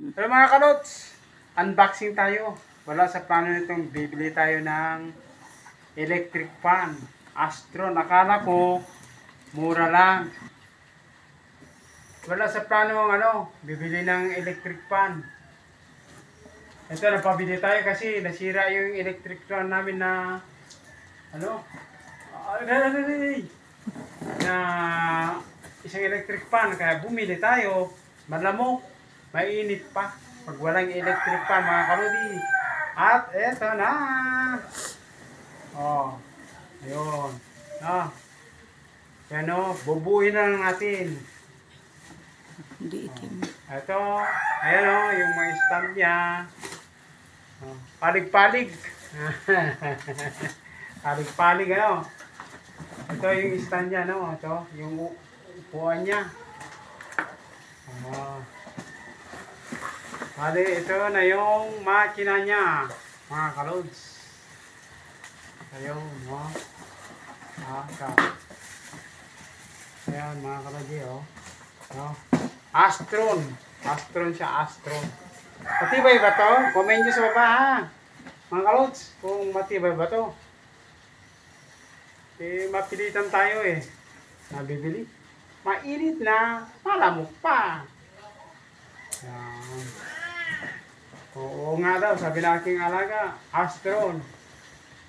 Pero mga kalots, unboxing tayo. Wala sa plano nitong bibili tayo ng electric fan. Astron. Akala ko, mura lang. Wala sa plano bibili ng electric fan. Ito, napabili tayo kasi nasira yung electric fan namin na, na isang electric fan. Kaya bumili tayo. Malamok. Mainit pa pag walang electric fan, mga kaludi. At eto na. Oh, ayun. Yan bubuhin na lang natin. Hindi itim. Ito, ayan yung mga stand niya. Palig-palig. Palig-palig Ito yung stand niya, ito yung upuan niya. Bali, ito na yung makina niya, mga kalods. Ayun, ayan, mga kalodi, Astron. Astron siya, Astron. Matibay ba to? Comment nyo sa baba, ha? Mga kalods, kung matibay ba to. Mapilitan tayo nabibili. Mainit na, malamok pa. Yan. Oo nga daw, sabi na aking alaga, Astron.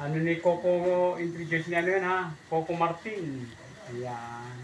Ni Coco introduce niya yun, ha? Coco Martin. Ayan.